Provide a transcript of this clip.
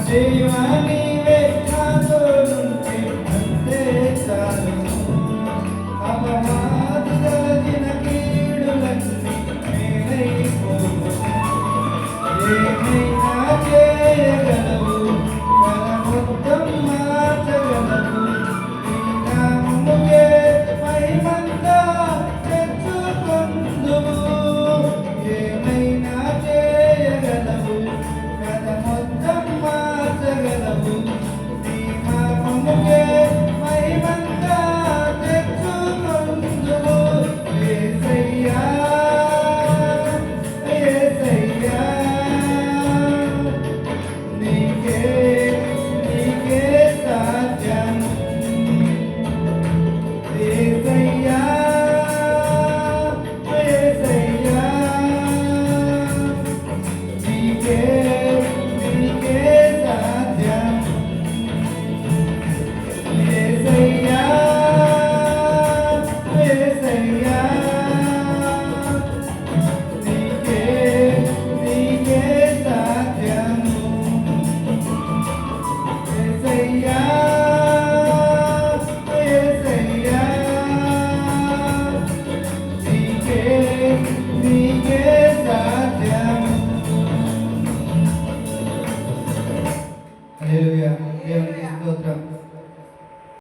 దేవా నీవే నాతోనుంటే అంతే చాలు. అపవాది తలచిన కీడులన్నీ మేలైపోవును. ఏమైనా చేయగలవు, మన మొత్తం మార్చగలవు. నీ నామముకే మహిమంతా తెచ్చుకొందువు. ఏమైనా చేయగలవు, మన మొత్తం మార్చగలవు. నీ నామముకే మహిమంతా తెచ్చుకొందువు. యేసయ్యా, యేసయ్యా, నీకే నీకే సాధ్యము. యేసయ్యా, యేసయ్యా, నీకే నీకే సాధ్యము. యేసయ్యా, యేసయ్యా, నీకే నీకే సాధ్యము. యేసయ్యా.